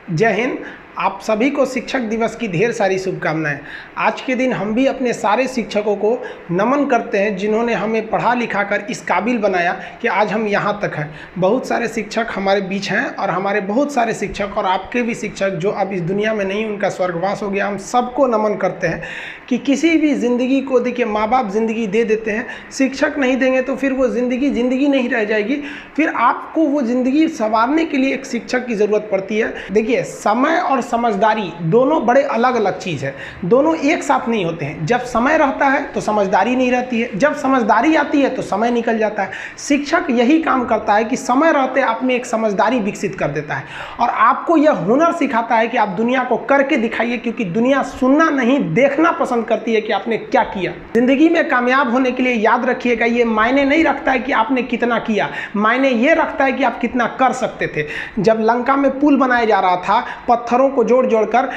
जय हिंद। आप सभी को शिक्षक दिवस की ढेर सारी शुभकामनाएं। आज के दिन हम भी अपने सारे शिक्षकों को नमन करते हैं जिन्होंने हमें पढ़ा लिखा कर इस काबिल बनाया कि आज हम यहाँ तक हैं। बहुत सारे शिक्षक हमारे बीच हैं और हमारे बहुत सारे शिक्षक और आपके भी शिक्षक जो अब इस दुनिया में नहीं, उनका स्वर्गवास हो गया। हम सबको नमन करते हैं कि किसी भी ज़िंदगी को देखिए, माँ बाप ज़िंदगी दे देते हैं, शिक्षक नहीं देंगे तो फिर वो ज़िंदगी नहीं रह जाएगी। फिर आपको वो ज़िंदगी संवारने के लिए एक शिक्षक की ज़रूरत पड़ती है। देखिए, समय और समझदारी दोनों बड़े अलग अलग चीज़ है, दोनों एक साथ नहीं होते हैं। जब समय रहता है तो समझदारी नहीं रहती है, जब समझदारी आती है तो समय निकल जाता है। शिक्षक यही काम करता है कि समय रहते आप में एक समझदारी विकसित कर देता है और आपको यह हुनर सिखाता है कि आप दुनिया को करके दिखाइए, क्योंकि दुनिया सुनना नहीं देखना पसंद करती है कि आपने क्या किया। जिंदगी में कामयाब होने के लिए याद रखिएगा, ये मायने नहीं रखता है कि आपने कितना किया, मायने ये रखता है कि आप कितना कर सकते थे। जब लंका में पुल बनाया जा रहा था पत्थरों को जोड़ कर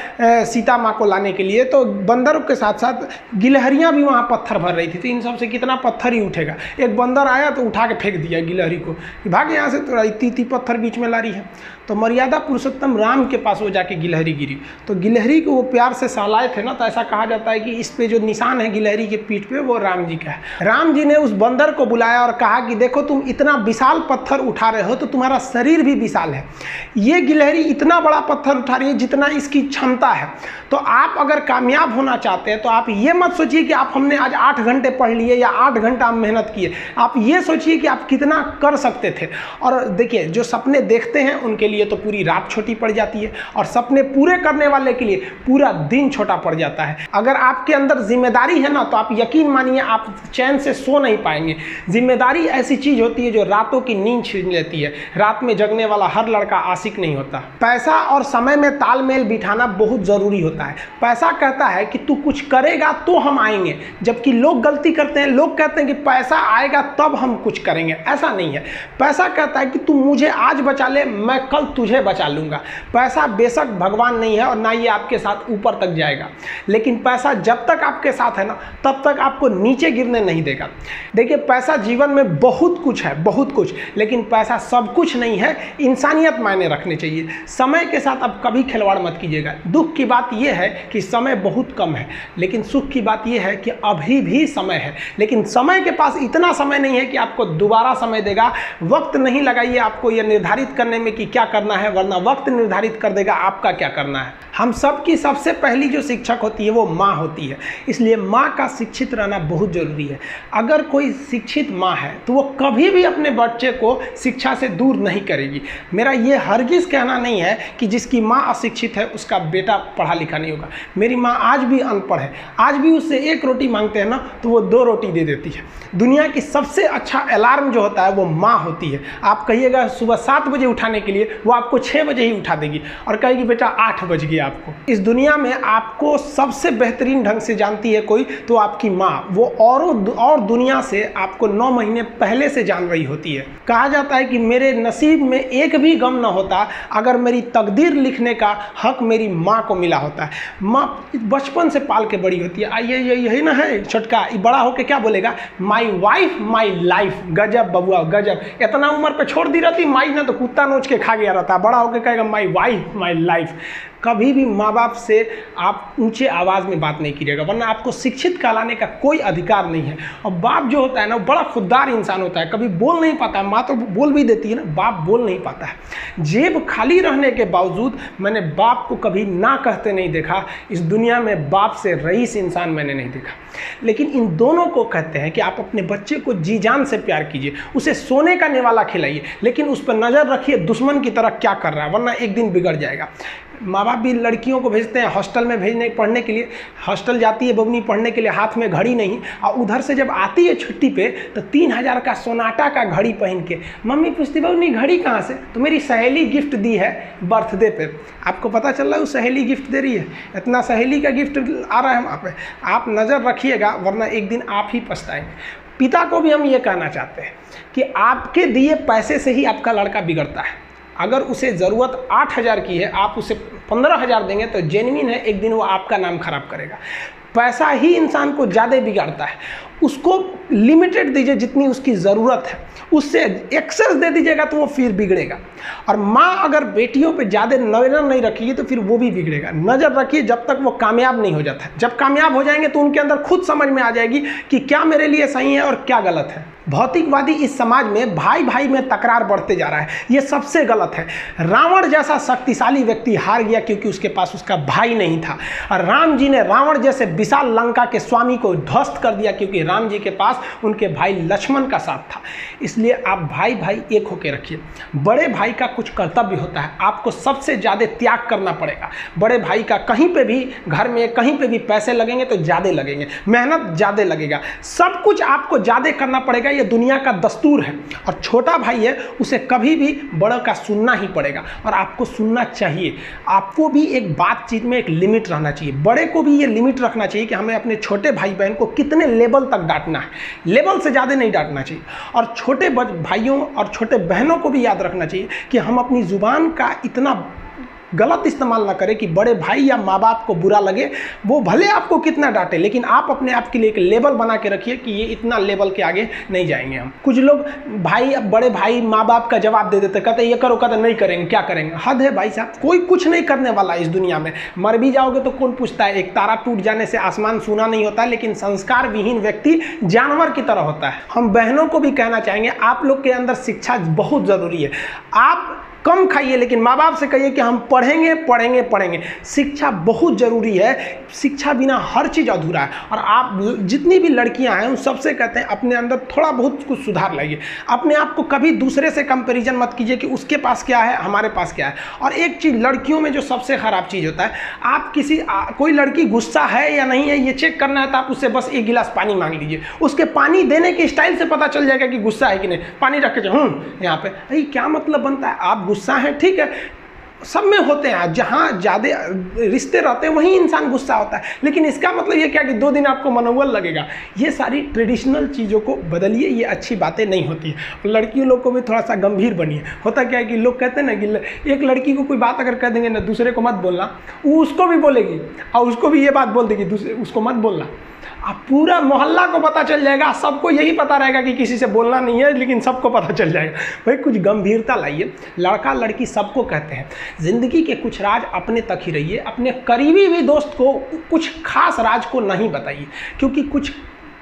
सीता माँ को लाने के लिए, तो बंदरों के साथ साथ गिलहरियां भी वहां पत्थर भर रही थी। तो इन सब से कितना पत्थर ही उठेगा। एक बंदर आया तो उठा के फेंक दिया गिलहरी को, भाग यहाँ से, तो इतनी पत्थर बीच में ला रही है। तो मर्यादा पुरुषोत्तम राम के पास वो जाके गिलहरी गिरी, तो गिलहरी को वो प्यार से सहलाए थे ना, तो ऐसा कहा जाता है कि इस पे जो निशान है गिलहरी के पीठ पे, वो राम जी का है। राम जी ने उस बंदर को बुलाया और कहा कि देखो, तुम इतना विशाल पत्थर उठा रहे हो तो तुम्हारा शरीर भी विशाल है। ये गिलहरी इतना बड़ा पत्थर उठा रही है जितना इसकी क्षमता है। तो आप अगर कामयाब होना चाहते हैं तो आप ये मत सोचिए कि आप हमने आज 8 घंटे पढ़ लिए या 8 घंटा मेहनत किए। आप ये सोचिए कि आप कितना कर सकते थे। और देखिए, जो सपने देखते हैं उनके लिए तो पूरी रात छोटी पड़ जाती है, और सपने पूरे करने वाले के लिए पूरा दिन छोटा पड़ जाता है। अगर आपके अंदर जिम्मेदारी है ना, तो आप यकीन मानिए आप चैन से सो नहीं पाएंगे। जिम्मेदारी ऐसी चीज होती है जो रातों की नींद छीन लेती है। रात में जगने वाला हर लड़का आशिक नहीं होता। पैसा और समय में तालमेल बिठाना बहुत जरूरी होता है। पैसा कहता है कि तू कुछ करेगा तो हम आएंगे, जबकि लोग गलती करते हैं। लोग कहते हैं कि पैसा आएगा तब हम कुछ करेंगे। ऐसा नहीं है। पैसा कहता है कि तू मुझे आज बचा ले, मैं कल तुझे बचा लूंगा। पैसा बेशक भगवान नहीं है और ना ये आपके साथ ऊपर तक जाएगा, लेकिन पैसा जब तक आपके साथ है ना, तब तक आपको नीचे गिरने नहीं देगा। देखिए, पैसा जीवन में बहुत कुछ है, बहुत कुछ, लेकिन पैसा सब कुछ नहीं है। इंसानियत मायने रखने चाहिए। समय के साथ आप कभी खिलवाड़ मत कीजिएगा। दुख की बात यह है कि समय बहुत कम है, लेकिन सुख की बात यह है कि अभी भी समय है। लेकिन समय के पास इतना समय नहीं है कि आपको दोबारा समय देगा। वक्त नहीं लगाइए आपको यह निर्धारित करने में कि क्या करना है, वरना वक्त निर्धारित कर देगा आपका क्या करना है। हम सब की सबसे पहली जो शिक्षक होती है वो माँ होती है, इसलिए माँ का शिक्षित रहना बहुत जरूरी है। अगर कोई शिक्षित माँ है तो वो कभी भी अपने बच्चे को शिक्षा से दूर नहीं करेगी। मेरा ये हरगिज कहना नहीं है कि जिसकी माँ अशिक्षित है उसका बेटा पढ़ा लिखा नहीं होगा। मेरी माँ आज भी अनपढ़ है, आज भी उससे 1 रोटी मांगते हैं ना तो वो 2 रोटी दे देती है। दुनिया की सबसे अच्छा अलार्म जो होता है वो माँ होती है। आप कहिएगा सुबह 7 बजे उठाने के लिए, वो आपको 6 बजे ही उठा देगी और कहेगी बेटा 8 बज गया। आपको इस दुनिया में आपको सबसे बेहतरीन ढंग से जानती है कोई तो आपकी माँ। वो और दुनिया से आपको 9 महीने पहले से जान रही होती है। कहा जाता है कि मेरे नसीब में एक भी गम न होता अगर मेरी तकदीर लिखने का हक मेरी माँ को मिला होता है। माँ बचपन से पाल के बड़ी होती है। आइए यही ना है छोटका, बड़ा होके क्या बोलेगा, माई वाइफ माई लाइफ। गजब बबुआ, गजब। इतना उम्र पे छोड़ दी रहती माई ने तो कुत्ता नोच के खा गया रहता। बड़ा होके कहेगा माई वाइफ माई लाइफ। कभी भी माँ बाप से आप ऊंचे आवाज़ में बात नहीं कीजिएगा, वरना आपको शिक्षित कहलाने का कोई अधिकार नहीं है। और बाप जो होता है ना, बड़ा खुददार इंसान होता है, कभी बोल नहीं पाता है। माँ तो बोल भी देती है ना, बाप बोल नहीं पाता है। जेब खाली रहने के बावजूद मैंने बाप को कभी ना कहते नहीं देखा। इस दुनिया में बाप से रईस इंसान मैंने नहीं देखा। लेकिन इन दोनों को कहते हैं कि आप अपने बच्चे को जी जान से प्यार कीजिए, उसे सोने का निवाला खिलाइए, लेकिन उस पर नज़र रखिए दुश्मन की तरह क्या कर रहा है, वरना एक दिन बिगड़ जाएगा। माँ बाप भी लड़कियों को भेजते हैं हॉस्टल में पढ़ने के लिए। हॉस्टल जाती है बबनी पढ़ने के लिए, हाथ में घड़ी नहीं, और उधर से जब आती है छुट्टी पे तो 3000 का सोनाटा का घड़ी पहन के मम्मी पूछती बबनी घड़ी कहाँ से, तो मेरी सहेली गिफ्ट दी है बर्थडे पे। आपको पता चल रहा है वो सहेली गिफ्ट दे रही है, इतना सहेली का गिफ्ट आ रहा है वहाँ पे। आप नज़र रखिएगा, वरना एक दिन आप ही पछताएंगे। पिता को भी हम ये कहना चाहते हैं कि आपके दिए पैसे से ही आपका लड़का बिगड़ता है। अगर उसे ज़रूरत 8000 की है, आप उसे 15000 देंगे तो जेन्युइन है, एक दिन वो आपका नाम खराब करेगा। पैसा ही इंसान को ज़्यादा बिगाड़ता है। उसको लिमिटेड दीजिए जितनी उसकी ज़रूरत है, उससे एक्सेस दे दीजिएगा तो वो फिर बिगड़ेगा। और माँ अगर बेटियों पे ज़्यादा नज़र नहीं रखेगी तो फिर वो भी बिगड़ेगा। नज़र रखिए जब तक वो कामयाब नहीं हो जाता। जब कामयाब हो जाएंगे तो उनके अंदर खुद समझ में आ जाएगी कि क्या मेरे लिए सही है और क्या गलत है। भौतिकवादी इस समाज में भाई भाई में तकरार बढ़ते जा रहा है, ये सबसे गलत है। रावण जैसा शक्तिशाली व्यक्ति हार गया क्योंकि उसके पास उसका भाई नहीं था, और राम जी ने रावण जैसे विशाल लंका के स्वामी को ध्वस्त कर दिया क्योंकि राम जी के पास उनके भाई लक्ष्मण का साथ था। इसलिए आप भाई भाई एक होकर रखिए। बड़े भाई का कुछ कर्तव्य होता है, आपको सबसे ज़्यादा त्याग करना पड़ेगा। बड़े भाई का कहीं पे भी घर में कहीं पे भी पैसे लगेंगे तो ज़्यादा लगेंगे, मेहनत ज़्यादा लगेगा, सब कुछ आपको ज़्यादा करना पड़ेगा। ये दुनिया का दस्तूर है। और छोटा भाई है, उसे कभी भी बड़ों का सुनना ही पड़ेगा और आपको सुनना चाहिए। आपको भी एक बातचीत में एक लिमिट रहना चाहिए। बड़े को भी ये लिमिट रखना चाहिए कि हमें अपने छोटे भाई बहन को कितने लेवल तक डांटना है, लेवल से ज़्यादा नहीं डांटना चाहिए। और छोटे भाइयों और छोटे बहनों को भी याद रखना चाहिए कि हम अपनी ज़ुबान का इतना गलत इस्तेमाल ना करें कि बड़े भाई या माँ बाप को बुरा लगे। वो भले आपको कितना डांटे, लेकिन आप अपने आप के लिए एक लेवल बना के रखिए कि ये इतना लेवल के आगे नहीं जाएंगे हम। कुछ लोग बड़े भाई माँ बाप का जवाब दे देते, कहते ये करो, कहते नहीं करेंगे, क्या करेंगे। हद है भाई साहब, कोई कुछ नहीं करने वाला इस दुनिया में। मर भी जाओगे तो कौन पूछता है। एक तारा टूट जाने से आसमान सूना नहीं होता, लेकिन संस्कार विहीन व्यक्ति जानवर की तरह होता है। हम बहनों को भी कहना चाहेंगे, आप लोग के अंदर शिक्षा बहुत ज़रूरी है। आप कम खाइए लेकिन माँ बाप से कहिए कि हम पढ़ेंगे पढ़ेंगे पढ़ेंगे। शिक्षा बहुत ज़रूरी है, शिक्षा बिना हर चीज़ अधूरा है। और आप जितनी भी लड़कियां हैं उन सबसे कहते हैं अपने अंदर थोड़ा बहुत कुछ सुधार लाइए। अपने आप को कभी दूसरे से कंपैरिजन मत कीजिए कि उसके पास क्या है हमारे पास क्या है। और एक चीज़ लड़कियों में जो सबसे ख़राब चीज़ होता है, आप कोई लड़की गुस्सा है या नहीं है ये चेक करना है तो आप उससे बस एक गिलास पानी मांग लीजिए। उसके पानी देने के स्टाइल से पता चल जाएगा कि गुस्सा है कि नहीं। पानी रख के यहाँ पे, अरे क्या मतलब बनता है। आप गुस्सा है, ठीक है, सब में होते हैं। जहाँ ज़्यादा रिश्ते रहते हैं वहीं इंसान गुस्सा होता है, लेकिन इसका मतलब ये क्या कि 2 दिन आपको मनोबल लगेगा। ये सारी ट्रेडिशनल चीज़ों को बदलिए, ये अच्छी बातें नहीं होती है। लड़कियों लोग को भी थोड़ा सा गंभीर बनिए। होता क्या है कि लोग कहते हैं ना कि एक लड़की को कोई बात अगर कह देंगे ना दूसरे को मत बोलना, वो उसको भी बोलेगी और उसको भी ये बात बोल देगी दूसरे उसको मत बोलना। अब पूरा मोहल्ला को पता चल जाएगा, सबको यही पता रहेगा कि किसी से बोलना नहीं है, लेकिन सबको पता चल जाएगा। भाई कुछ गंभीरता लाइए। लड़का लड़की सबको कहते हैं, ज़िंदगी के कुछ राज अपने तक ही रहिए। अपने करीबी भी दोस्त को कुछ खास राज को नहीं बताइए, क्योंकि कुछ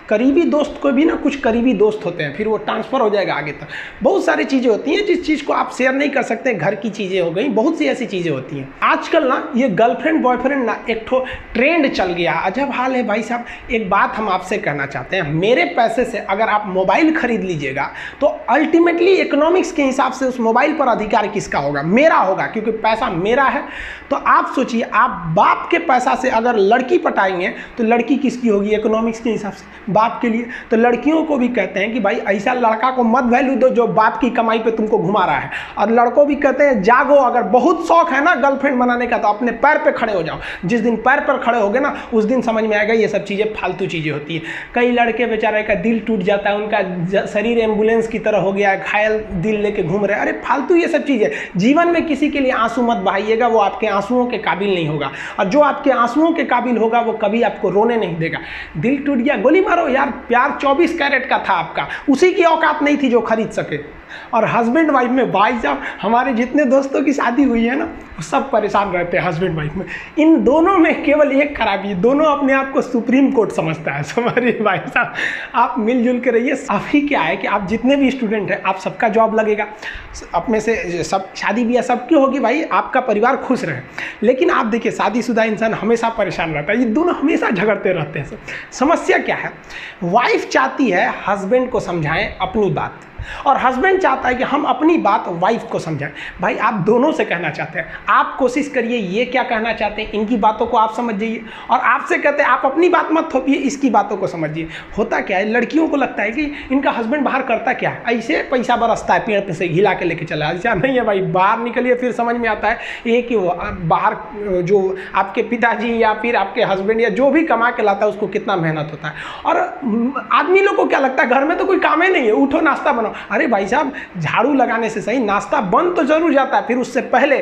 करीबी दोस्त को भी ना कुछ करीबी दोस्त होते हैं, फिर वो ट्रांसफ़र हो जाएगा आगे तक। बहुत सारी चीज़ें होती हैं जिस चीज़ को आप शेयर नहीं कर सकते। घर की चीज़ें हो गई, बहुत सी ऐसी चीज़ें होती हैं। आजकल ना ये गर्लफ्रेंड बॉयफ्रेंड ना एक ठो ट्रेंड चल गया, अजब हाल है भाई साहब। एक बात हम आपसे कहना चाहते हैं, मेरे पैसे से अगर आप मोबाइल खरीद लीजिएगा तो अल्टीमेटली इकोनॉमिक्स के हिसाब से उस मोबाइल पर अधिकार किसका होगा? मेरा होगा, क्योंकि पैसा मेरा है। तो आप सोचिए, आप बाप के पैसा से अगर लड़की पटाएंगे तो लड़की किसकी होगी इकोनॉमिक्स के हिसाब से? बाप के लिए। तो लड़कियों को भी कहते हैं कि भाई ऐसा लड़का को मत वैल्यू दो जो बाप की कमाई पे तुमको घुमा रहा है। और लड़कों भी कहते हैं जागो, अगर बहुत शौक है ना गर्लफ्रेंड बनाने का तो अपने पैर पे खड़े हो जाओ। जिस दिन पैर पर खड़े होगे ना उस दिन समझ में आएगा ये सब चीज़ें फालतू चीज़ें होती है। कई लड़के बेचारे का दिल टूट जाता है, उनका शरीर एम्बुलेंस की तरह हो गया है, घायल दिल लेके घूम रहे हैं। अरे फालतू ये सब चीज़ें। जीवन में किसी के लिए आंसू मत बहाइएगा, वो आपके आंसुओं के काबिल नहीं होगा। और जो आपके आंसुओं के काबिल होगा वो कभी आपको रोने नहीं देगा। दिल टूट गया, गोली मारो यार, प्यार 24 कैरेट का था आपका, उसी की औकात नहीं थी जो खरीद सके। और हस्बैंड वाइफ में भाई साहब, हमारे जितने दोस्तों की शादी हुई है ना सब परेशान रहते हैं हस्बैंड वाइफ में। इन दोनों में केवल एक खराबी, दोनों अपने आप को सुप्रीम कोर्ट समझता है। हमारे भाई साहब आप मिलजुल के रहिए। अभी क्या है कि आप जितने भी स्टूडेंट हैं आप सबका जॉब लगेगा, अपने से सब शादी ब्याह सबकी होगी, भाई आपका परिवार खुश रहे। लेकिन आप देखिए शादीशुदा इंसान हमेशा परेशान रहता है, ये दोनों हमेशा झगड़ते रहते हैं। समस्या क्या है? वाइफ चाहती है हस्बैंड को समझाएं अपनी बात, और हस्बैंड चाहता है कि हम अपनी बात वाइफ को समझाएं। भाई आप दोनों से कहना चाहते हैं, आप कोशिश करिए ये क्या कहना चाहते हैं इनकी बातों को आप समझ जाइए, और आपसे कहते हैं आप अपनी बात मत थोपिए, इसकी बातों को समझिए। होता क्या है, लड़कियों को लगता है कि इनका हस्बैंड बाहर करता क्या है, ऐसे पैसा बरसता है पेड़ पे से हिला के लेके चला। ऐसा नहीं है भाई, बाहर निकलिए फिर समझ में आता है ये कि वो बाहर जो आपके पिताजी या फिर आपके हस्बैंड या जो भी कमा के लाता है उसको कितना मेहनत होता है। और आदमी लोग को क्या लगता है घर में तो कोई काम ही नहीं है, उठो नाश्ता बनाओ। अरे भाई साहब, झाड़ू लगाने से सही नाश्ता बन तो जरूर जाता है, फिर उससे पहले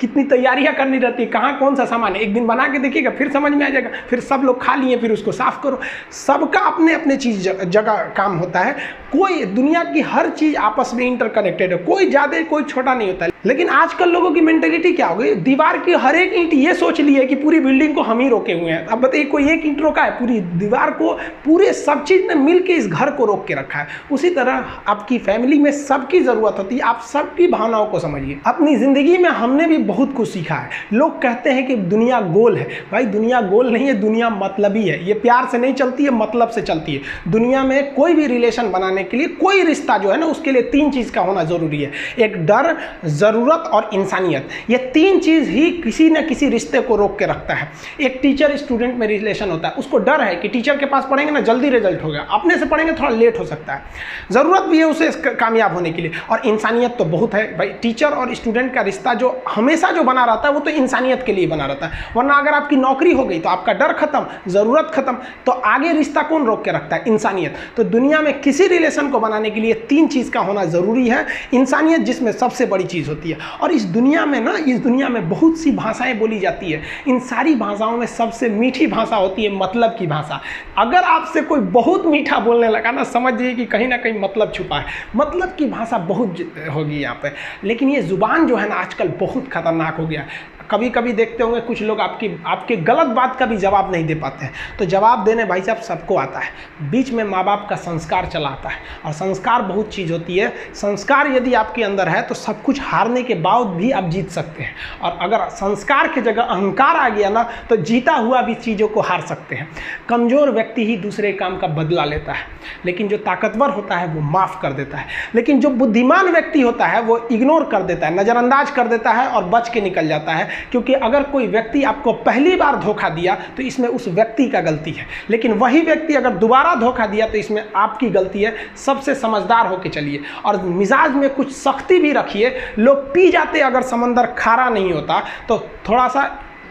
कितनी तैयारियां करनी रहती है, कहाँ कौन सा सामान है, एक दिन बना के देखिएगा फिर समझ में आ जाएगा, फिर सब लोग खा लिए फिर उसको साफ करो। सबका अपने अपने चीज़ जगह काम होता है। कोई दुनिया की हर चीज़ आपस में इंटरकनेक्टेड है, कोई ज़्यादा कोई छोटा नहीं होता है। लेकिन आजकल लोगों की मेंटेलिटी क्या हो गई, दीवार की हर एक ईंट ये सोच ली है कि पूरी बिल्डिंग को हम ही रोके हुए हैं। अब बताइए कोई एक ईंट रोका है, पूरी दीवार को, पूरे सब चीज़ ने मिल के इस घर को रोक के रखा है। उसी तरह आपकी फैमिली में सबकी ज़रूरत होती है, आप सबकी भावनाओं को समझिए। अपनी ज़िंदगी में हमने भी बहुत कुछ सीखा है। लोग कहते हैं कि दुनिया गोल है, भाई दुनिया गोल नहीं है, दुनिया मतलबी है। ये प्यार से नहीं चलती है, मतलब से चलती है। दुनिया में कोई भी रिलेशन बनाने के लिए, कोई रिश्ता जो है ना, उसके लिए 3 चीज़ का होना ज़रूरी है। एक डर, ज़रूरत और इंसानियत। ये 3 चीज़ ही किसी न किसी रिश्ते को रोक के रखता है। एक टीचर स्टूडेंट में रिलेशन होता है, उसको डर है कि टीचर के पास पढ़ेंगे ना जल्दी रिजल्ट होगा, अपने से पढ़ेंगे थोड़ा लेट हो सकता है। ज़रूरत भी है उसे कामयाब होने के लिए, और इंसानियत तो बहुत है भाई। टीचर और स्टूडेंट का रिश्ता जो हमेशा जो बना रहता है वो तो इंसानियत के लिए बना रहता है। वरना अगर आपकी नौकरी हो गई तो आपका डर खत्म, ज़रूरत खत्म, तो आगे रिश्ता कौन रोक के रखता है? इंसानियत। तो दुनिया में किसी रिलेशन को बनाने के लिए 3 चीज़ का होना ज़रूरी है। इंसानियत जिसमें सबसे बड़ी चीज़ होती है। और इस दुनिया में ना, इस दुनिया में बहुत सी भाषाएं बोली जाती है। इन सारी भाषाओं में सबसे मीठी भाषा होती है मतलब की भाषा। अगर आपसे कोई बहुत मीठा बोलने लगा ना, समझिए कि कहीं ना कहीं मतलब छुपा है। मतलब की भाषा बहुत होगी यहाँ पे। लेकिन ये ज़ुबान जो है ना आजकल बहुत खतरनाक हो गया। कभी कभी देखते होंगे कुछ लोग आपके गलत बात का भी जवाब नहीं दे पाते हैं। तो जवाब देने भाई साहब सबको आता है, बीच में माँ बाप का संस्कार चला आता है। और संस्कार बहुत चीज़ होती है। संस्कार यदि आपके अंदर है तो सब कुछ हारने के बाद भी आप जीत सकते हैं। और अगर संस्कार की जगह अहंकार आ गया ना, तो जीता हुआ भी चीज़ों को हार सकते हैं। कमज़ोर व्यक्ति ही दूसरे काम का बदला लेता है, लेकिन जो ताकतवर होता है वो माफ़ कर देता है। लेकिन जो बुद्धिमान व्यक्ति होता है वो इग्नोर कर देता है, नज़रअंदाज कर देता है और बच के निकल जाता है। क्योंकि अगर कोई व्यक्ति आपको पहली बार धोखा दिया तो इसमें उस व्यक्ति का गलती है, लेकिन वही व्यक्ति अगर दोबारा धोखा दिया तो इसमें आपकी गलती है। सबसे समझदार होके चलिए और मिजाज में कुछ सख्ती भी रखिए। लोग पी जाते अगर समंदर खारा नहीं होता, तो थोड़ा सा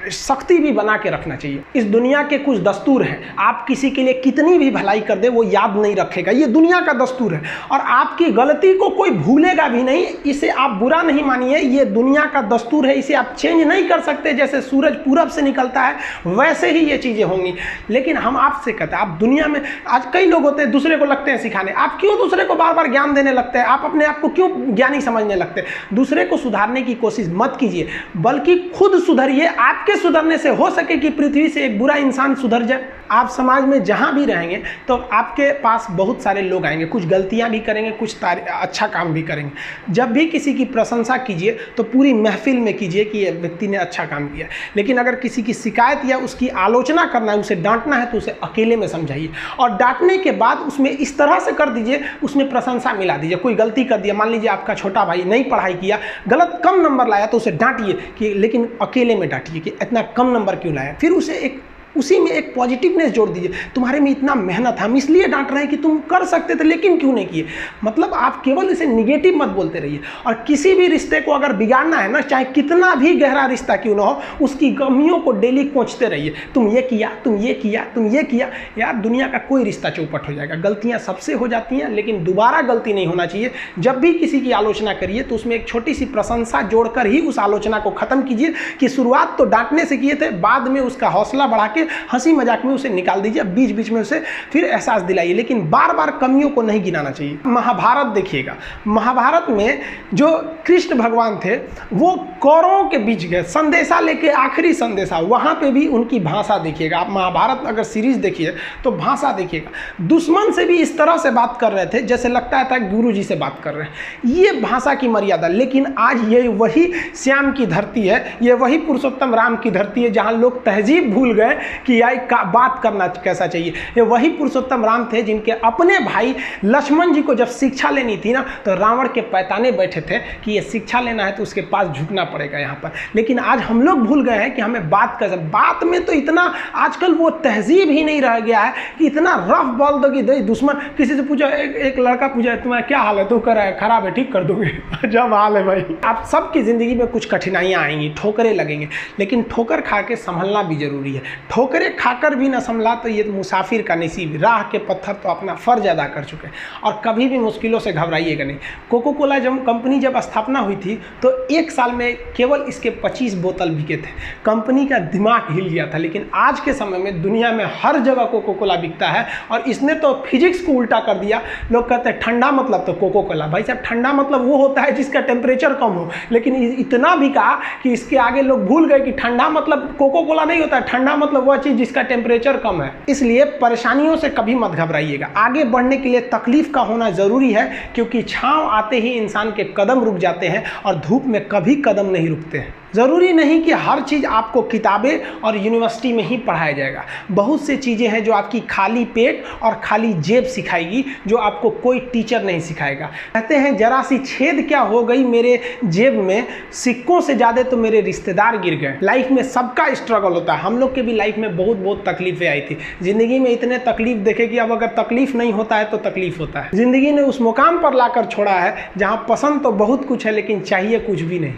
सख्ती भी बना के रखना चाहिए। इस दुनिया के कुछ दस्तूर हैं, आप किसी के लिए कितनी भी भलाई कर दे वो याद नहीं रखेगा, ये दुनिया का दस्तूर है। और आपकी गलती को कोई भूलेगा भी नहीं, इसे आप बुरा नहीं मानिए, ये दुनिया का दस्तूर है, इसे आप चेंज नहीं कर सकते। जैसे सूरज पूरब से निकलता है वैसे ही ये चीज़ें होंगी। लेकिन हम आपसे कहते हैं, आप दुनिया में आज कई लोग होते हैं दूसरे को लगते हैं सिखाने, आप क्यों दूसरे को बार बार ज्ञान देने लगते हैं? आप अपने आप को क्यों ज्ञानी समझने लगते हैं? दूसरे को सुधारने की कोशिश मत कीजिए, बल्कि खुद सुधरिए। आपके सुधरने से हो सके कि पृथ्वी से एक बुरा इंसान सुधर जाए। आप समाज में जहां भी रहेंगे तो आपके पास बहुत सारे लोग आएंगे, कुछ गलतियां भी करेंगे, कुछ अच्छा काम भी करेंगे। जब भी किसी की प्रशंसा कीजिए तो पूरी महफिल में कीजिए कि ये व्यक्ति ने अच्छा काम किया। लेकिन अगर किसी की शिकायत या उसकी आलोचना करना है, उसे डांटना है, तो उसे अकेले में समझाइए। और डांटने के बाद उसमें इस तरह से कर दीजिए, उसमें प्रशंसा मिला दीजिए। कोई गलती कर दिया, मान लीजिए आपका छोटा भाई नहीं पढ़ाई किया, गलत कम नंबर लाया, तो उसे डांटिए कि, लेकिन अकेले में डांटिए कि इतना कम नंबर क्यों लाया। फिर उसे उसी में एक पॉजिटिवनेस जोड़ दीजिए, तुम्हारे में इतना मेहनत है, हम इसलिए डांट रहे हैं कि तुम कर सकते थे लेकिन क्यों नहीं किए। मतलब आप केवल इसे निगेटिव मत बोलते रहिए। और किसी भी रिश्ते को अगर बिगाड़ना है ना, चाहे कितना भी गहरा रिश्ता क्यों ना हो, उसकी कमियों को डेली कोंचते रहिए। तुम ये किया, तुम ये किया, तुम ये किया। यार दुनिया का कोई रिश्ता चौपट हो जाएगा। गलतियाँ सबसे हो जाती हैं, लेकिन दोबारा गलती नहीं होना चाहिए। जब भी किसी की आलोचना करिए तो उसमें एक छोटी सी प्रशंसा जोड़कर ही उस आलोचना को खत्म कीजिए कि शुरुआत तो डांटने से किए थे, बाद में उसका हौसला बढ़ा के हंसी मजाक में उसे निकाल दीजिए। बीच बीच में उसे फिर एहसास दिलाइए, लेकिन बार बार कमियों को नहीं गिनाना चाहिए। महाभारत देखिएगा, महाभारत में जो कृष्ण भगवान थे वो कौरवों के बीच गए संदेशा लेके, आखिरी संदेशा, वहां पे भी उनकी भाषा देखिएगा। आप महाभारत अगर सीरीज देखिए तो भाषा देखिएगा, दुश्मन से भी इस तरह से बात कर रहे थे जैसे लगता था गुरु जी से बात कर रहे हैं। ये भाषा की मर्यादा। लेकिन आज ये वही श्याम की धरती है, ये वही पुरुषोत्तम राम की धरती है जहां लोग तहजीब भूल गए कि यार बात करना कैसा चाहिए। ये वही पुरुषोत्तम राम थे जिनके अपने भाई लक्ष्मण जी को जब शिक्षा लेनी थी ना, तो रावण के पैताने बैठे थे कि ये शिक्षा लेना है तो उसके पास झुकना पड़ेगा यहाँ पर। लेकिन आज हम लोग भूल गए हैं कि हमें बात में तो इतना आजकल वो तहजीब ही नहीं रह गया है कि इतना रफ बोल दो कि दुश्मन। किसी से पूछो, एक लड़का पूछा तुम्हारा क्या हाल है, तो कह रहा है खराब है, ठीक कर दोगे। जब हाल है भाई। आप सबकी जिंदगी में कुछ कठिनाइयाँ आएंगी, ठोकरें लगेंगे, लेकिन ठोकर खा के संभलना भी जरूरी है। ठोकरें खाकर भी न संभला तो ये मुसाफिर का नसीब, राह के पत्थर तो अपना फर्ज अदा कर चुके हैं और कभी भी मुश्किलों से घबराइएगा नहीं। कोको कोला कंपनी जब स्थापना हुई थी तो एक साल में केवल इसके 25 बोतल बिके थे। कंपनी का दिमाग हिल गया था, लेकिन आज के समय में दुनिया में हर जगह कोको कोला बिकता है और इसने तो फिजिक्स को उल्टा कर दिया। लोग कहते हैं ठंडा मतलब तो कोको कोला, भाई साहब ठंडा मतलब वो होता है जिसका टेम्परेचर कम हो, लेकिन इतना बिका कि इसके आगे लोग भूल गए कि ठंडा मतलब कोको कोला नहीं होता है, ठंडा मतलब वह चीज़ जिसका टेम्परेचर कम है। इसलिए परेशानियों से कभी मत घबराइएगा। आगे बढ़ने के लिए तकलीफ का होना ज़रूरी है, क्योंकि छांव आते ही इंसान के कदम रुक जाते हैं और धूप में कभी कदम नहीं रुकते हैं। ज़रूरी नहीं कि हर चीज़ आपको किताबें और यूनिवर्सिटी में ही पढ़ाया जाएगा। बहुत सी चीज़ें हैं जो आपकी खाली पेट और खाली जेब सिखाएगी, जो आपको कोई टीचर नहीं सिखाएगा। कहते हैं जरा सी छेद क्या हो गई मेरे जेब में, सिक्कों से ज़्यादा तो मेरे रिश्तेदार गिर गए। लाइफ में सबका स्ट्रगल होता है। हम लोग के भी लाइफ में बहुत तकलीफें आई थी। ज़िंदगी में इतने तकलीफ देखे कि अब अगर तकलीफ नहीं होता है तो तकलीफ होता है। ज़िंदगी ने उस मुकाम पर लाकर छोड़ा है जहाँ पसंद तो बहुत कुछ है लेकिन चाहिए कुछ भी नहीं।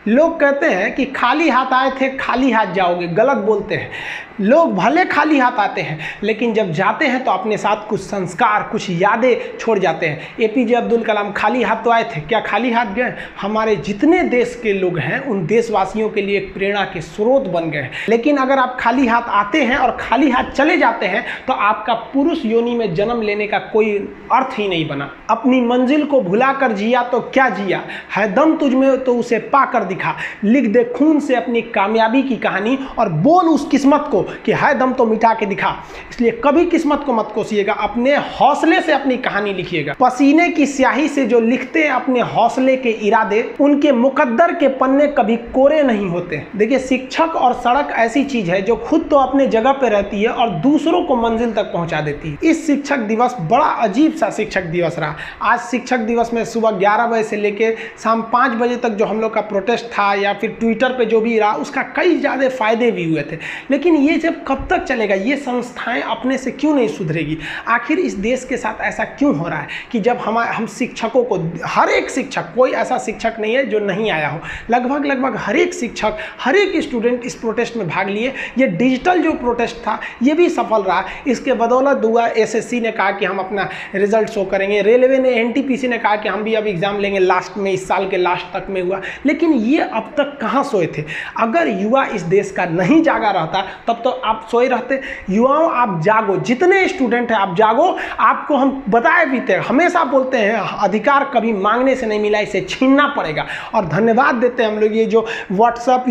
लोग कहते हैं कि खाली हाथ आए थे खाली हाथ जाओगे, गलत बोलते हैं। लोग भले खाली हाथ आते हैं लेकिन जब जाते हैं तो अपने साथ कुछ संस्कार, कुछ यादें छोड़ जाते हैं। एपीजे अब्दुल कलाम खाली हाथ तो आए थे, क्या खाली हाथ गए? हमारे जितने देश के लोग हैं उन देशवासियों के लिए एक प्रेरणा के स्रोत बन गए हैं। लेकिन अगर आप खाली हाथ आते हैं और खाली हाथ चले जाते हैं तो आपका पुरुष योनि में जन्म लेने का कोई अर्थ ही नहीं बना। अपनी मंजिल को भुलाकर जिया तो क्या जिया, है दम तुझ में तो उसे पाकर दिखा। लिख दे खून से अपनी कामयाबी की कहानी और बोल उस किस्मत को कि है दम तो मिटा के दिखा। इसलिए कभी किस्मत को मत कोसिएगा, अपने हौसले से अपनी कहानी लिखिएगा। पसीने की स्याही से जो लिखते हैं अपने हौसले के इरादे, उनके मुकद्दर के पन्ने कभी कोरे नहीं होते। देखिए, शिक्षक और सड़क ऐसी चीज है जो खुद तो अपने जगह पे रहती है और दूसरों को मंजिल तक पहुंचा देती है। इस शिक्षक दिवस बड़ा अजीब सा शिक्षक दिवस रहा। आज शिक्षक दिवस में सुबह 11 बजे से लेकर शाम 5 बजे तक जो हम लोग का प्रोटेस्ट था या फिर ट्विटर पे जो भी रहा, उसका कई ज़्यादा फायदे भी हुए थे। लेकिन ये जब कब तक चलेगा? ये संस्थाएं अपने से क्यों नहीं सुधरेगी? आखिर इस देश के साथ ऐसा क्यों हो रहा है कि जब हम शिक्षकों को, हर एक शिक्षक, कोई ऐसा शिक्षक नहीं है जो नहीं आया हो, लगभग हर एक शिक्षक, हर एक स्टूडेंट इस प्रोटेस्ट में भाग लिए। ये डिजिटल जो प्रोटेस्ट था ये भी सफल रहा। इसके बदौलत हुआ, एसएससी ने कहा कि हम अपना रिजल्ट शो करेंगे, रेलवे ने, एनटीपीसी ने कहा कि हम भी अब एग्जाम लेंगे लास्ट में, इस साल के लास्ट तक में हुआ। लेकिन ये अब तक कहाँ सोए थे? अगर युवा इस देश का नहीं जागा रहता तब तो आप सोए रहते। युवाओं, आप जागो, जितने स्टूडेंट हैं आप जागो। आपको हम बताए भी थे, हमेशा बोलते हैं अधिकार कभी मांगने से नहीं मिला, इसे छीनना पड़ेगा। और धन्यवाद देते हैं हम लोग ये जो व्हाट्सएप,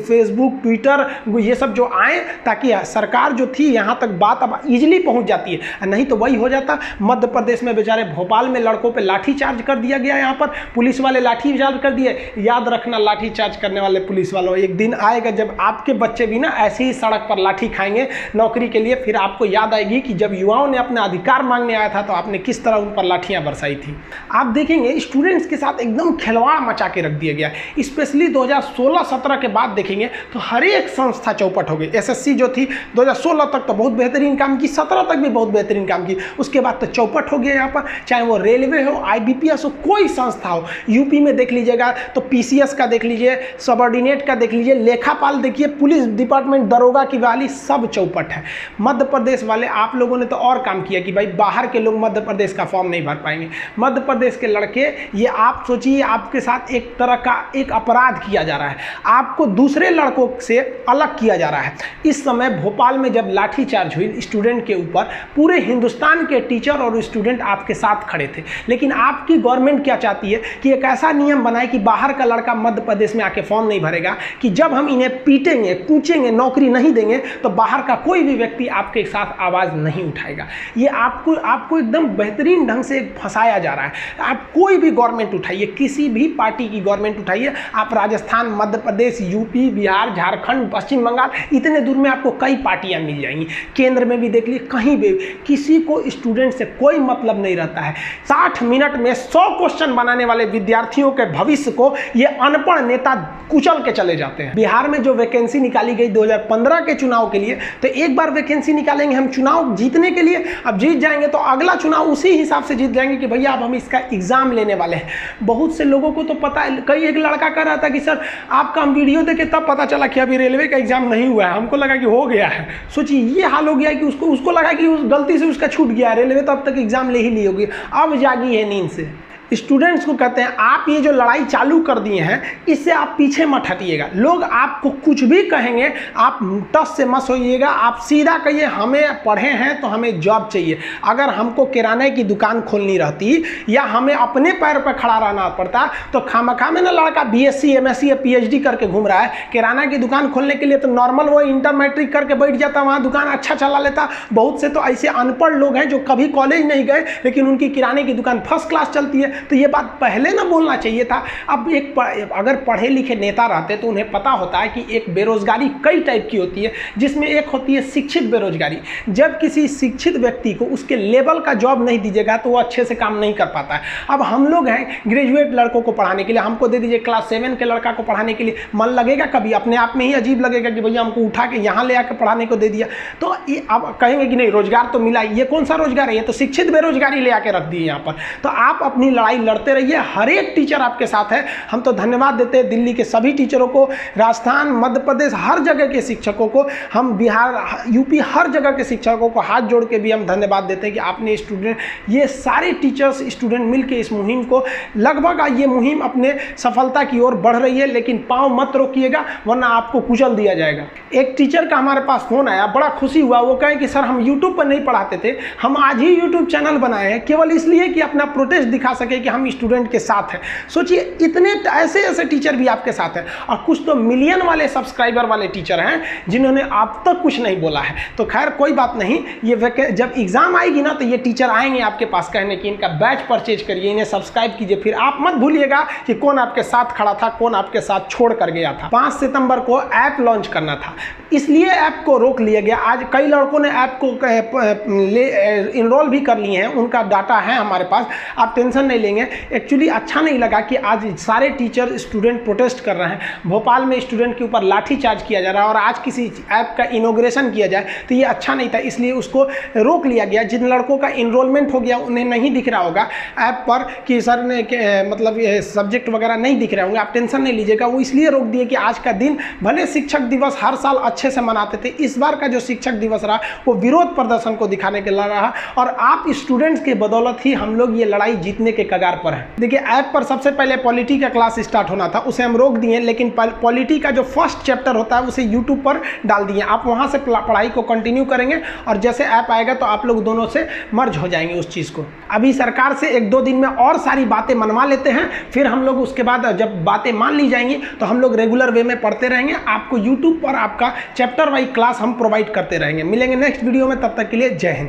फेसबुक, ट्विटर, ये सब जो आए, ताकि सरकार जो थी यहाँ तक बात अब इजीली पहुँच जाती है। नहीं तो वही हो जाता, मध्य प्रदेश में बेचारे भोपाल में लड़कों पर लाठी चार्ज कर दिया गया, यहाँ पर पुलिस वाले लाठी चार्ज कर दिए। याद रखना, लाठी चार्ज करने वाले पुलिस वालों, एक दिन आएगा जब आपके बच्चे भी ना ऐसे ही सड़क पर लाठी खाएंगे नौकरी के लिए, फिर आपको याद आएगी कि जब युवाओं ने अपना अधिकार मांगने आया था तो आपने किस तरह उन पर लाठियां बरसाई थी। आप देखेंगे स्टूडेंट्स के साथ एकदम खिलवाड़ मचा के रख दिया गया। स्पेशली 2016-17 के बाद देखेंगे तो हर एक संस्था चौपट हो गई। एसएससी जो थी 2016 तक तो बहुत बेहतरीन काम की, 17 तक भी बहुत बेहतरीन काम की, उसके बाद तो चौपट हो गया यहाँ पर। चाहे वो रेलवे हो, IBPS हो, कोई संस्था हो। यूपी में देख लीजिएगा तो PCS का देख लीजिए, सबऑर्डिनेट का देख लीजिए, लेखापाल देखिए, पुलिस डिपार्टमेंट, दरोगा की वाली, सब चौपट है। मध्य प्रदेश वाले आप लोगों ने तो और काम किया कि भाई बाहर के लोग मध्य प्रदेश का फॉर्म नहीं भर पाएंगे। मध्य प्रदेश के लड़के, ये आप सोचिए आपके साथ एक तरह का एक अपराध किया जा रहा है, आपको दूसरे लड़कों से अलग किया जा रहा है। इस समय भोपाल में जब लाठीचार्ज हुई स्टूडेंट के ऊपर, पूरे हिंदुस्तान के टीचर और स्टूडेंट आपके साथ खड़े थे। लेकिन आपकी गवर्नमेंट क्या चाहती है कि एक ऐसा नियम बनाए कि बाहर का लड़का मध्य प्रदेश में आके फॉर्म नहीं भरेगा, कि जब हम इन्हें पीटेंगे, कूचेंगे, नौकरी नहीं देंगे तो बाहर का कोई भी व्यक्ति आपके साथ आवाज़ नहीं उठाएगा। ये आपको एकदम बेहतरीन ढंग से फंसाया जा रहा है। आप कोई भी गवर्नमेंट उठाइए, किसी भी पार्टी की गवर्नमेंट उठाइए, आप राजस्थान, मध्य प्रदेश, यूपी, बिहार, झारखंड, पश्चिम बंगाल, इतने दूर में आपको कई पार्टियां मिल जाएंगी। केंद्र में भी देख लीजिए, कहीं भी किसी को स्टूडेंट से कोई मतलब नहीं रहता है। 60 मिनट में 100 क्वेश्चन बनाने वाले विद्यार्थियों के भविष्य को ये अनपढ़ अनपढ़ नेता कुचल के चले जाते हैं। बिहार में जो वैकेंसी निकाली गई 2015 के चुनाव के लिए, तो एक बार वैकेंसी निकालेंगे हम चुनाव जीतने के लिए, अब जीत जाएंगे तो अगला चुनाव उसी हिसाब से जीत जाएंगे कि भैया अब हम इसका एग्जाम लेने वाले हैं। बहुत से लोगों को तो पता है, कई एक लड़का कह रहा था कि सर आपका हम वीडियो देखे तब पता चला कि अभी रेलवे का एग्जाम नहीं हुआ है, हमको लगा कि हो गया है। सोचिए ये हाल हो गया कि उसको लगा कि उस गलती से उसका छूट गया, रेलवे तो अब तक एग्जाम ले ही ली होगी, अब जागी है नींद से। स्टूडेंट्स को कहते हैं आप ये जो लड़ाई चालू कर दिए हैं इससे आप पीछे मत हटिएगा। लोग आपको कुछ भी कहेंगे आप टस से मत होइएगा, आप सीधा कहिए हमें पढ़े हैं तो हमें जॉब चाहिए। अगर हमको किराने की दुकान खोलनी रहती या हमें अपने पैर पर खड़ा रहना पड़ता तो खामखा में ना लड़का BSc MSc या PhD करके घूम रहा है। किराना की दुकान खोलने के लिए तो नॉर्मल वो इंटर मैट्रिक करके बैठ जाता, वहाँ दुकान अच्छा चला लेता। बहुत से तो ऐसे अनपढ़ लोग हैं जो कभी कॉलेज नहीं गए लेकिन उनकी किराने की दुकान फर्स्ट क्लास चलती है। तो ये बात पहले ना बोलना चाहिए था। अब अगर पढ़े लिखे नेता रहते तो उन्हें पता होता है कि एक बेरोजगारी कई टाइप की होती है, जिसमें एक होती है शिक्षित बेरोजगारी। जब किसी शिक्षित व्यक्ति को उसके लेवल का जॉब नहीं दीजिएगा तो वो अच्छे से काम नहीं कर पाता है। अब हम लोग हैं ग्रेजुएट लड़कों को पढ़ाने के लिए, हमको दे दीजिए क्लास 7 के लड़का को पढ़ाने के लिए, मन लगेगा कभी? अपने आप में ही अजीब लगेगा कि भैया हमको उठा के यहाँ ले आकर पढ़ाने को दे दिया। तो ये अब कहेंगे कि नहीं रोजगार तो मिला, ये कौन सा रोजगार है, ये तो शिक्षित बेरोजगारी ले आके रख दी यहाँ पर। तो आप अपनी लड़ाई लड़ते रहिए, हर एक टीचर आपके साथ है। हम तो धन्यवाद देते हैं दिल्ली के सभी टीचरों को, राजस्थान मध्य प्रदेश हर जगह के शिक्षकों को, हम बिहार UP हर जगह के शिक्षकों को हाथ जोड़ के भी हम धन्यवाद देते हैं कि आपने स्टूडेंट, ये सारे टीचर्स स्टूडेंट मिलकर इस मुहिम को, लगभग ये मुहिम अपने सफलता की ओर बढ़ रही है। लेकिन पाँव मत रोकिएगा वरना आपको कुचल दिया जाएगा। एक टीचर का हमारे पास फोन आया, बड़ा खुशी हुआ। वो कहे कि सर हम यूट्यूब पर नहीं पढ़ाते थे, हम आज ही यूट्यूब चैनल बनाए हैं केवल इसलिए कि अपना प्रोटेस्ट दिखा सके कि हम स्टूडेंट के साथ हैं। सोचिए इतने ऐसे टीचर भी आपके साथ हैं, और कुछ तो मिलियन वाले सब्सक्राइबर वाले टीचर हैं जिन्होंने आप तक कुछ नहीं बोला है। तो खैर कोई बात नहीं, ये जब एग्जाम आएगी ना तो ये टीचर आएंगे आपके पास कहने कि इनका बैच परचेज करिए, इन्हें सब्सक्राइब कीजिए। फिर आप मत भूलिएगा कि कौन आपके साथ खड़ा था, कौन आपके साथ छोड़ कर गया था। 5 सितंबर को ऐप लॉन्च करना था, इसलिए ऐप को रोक लिया गया। आज कई लड़कों ने ऐप को इनरोल भी कर लिए हैं, उनका डाटा है हमारे पास, आप टेंशन नहीं लेंगे। एक्चुअली अच्छा नहीं लगा कि आज सारे टीचर स्टूडेंट प्रोटेस्ट कर रहे हैं। भोपाल में स्टूडेंट के ऊपर लाठीचार्ज किया जा रहा है और आज किसी ऐप का इनॉग्रेशन किया जाए तो ये अच्छा नहीं था, इसलिए उसको रोक लिया गया। जिन लड़कों का इनरोलमेंट हो गया उन्हें नहीं दिख रहा होगा ऐप पर कि सर ने मतलब ये सब्जेक्ट वगैरह नहीं दिख रहे होंगे, आप टेंशन नहीं लीजिएगा। वो इसलिए रोक दिए कि आज का दिन, भले शिक्षक दिवस हर साल अच्छे से मनाते थे, इस बार का जो शिक्षक दिवस रहा वो विरोध प्रदर्शन को दिखाने के लिए रहा, और आप स्टूडेंट्स के बदौलत ही हम लोग ये लड़ाई जीतने के कगार पर हैं। देखिए ऐप पर सबसे पहले पॉलिटी का क्लास स्टार्ट होना था, उसे हम रोक दिए, लेकिन पॉलिटी का जो फर्स्ट चैप्टर होता है उसे यूट्यूब पर डाल दिए। आप वहां से पढ़ाई को कंटिन्यू करेंगे और जैसे ऐप आएगा तो आप लोग दोनों से मर्ज हो जाएंगे उस चीज़ को। अभी सरकार से 1-2 दिन में और सारी बातें मनवा लेते हैं, फिर हम लोग उसके बाद जब बातें मान ली जाएंगी तो हम लोग रेगुलर वे में पढ़ते रहेंगे। आपको यूट्यूब पर आपका चैप्टर वाइज क्लास हम प्रोवाइड करते रहेंगे। मिलेंगे नेक्स्ट वीडियो में, तब तक के लिए जय हिंद।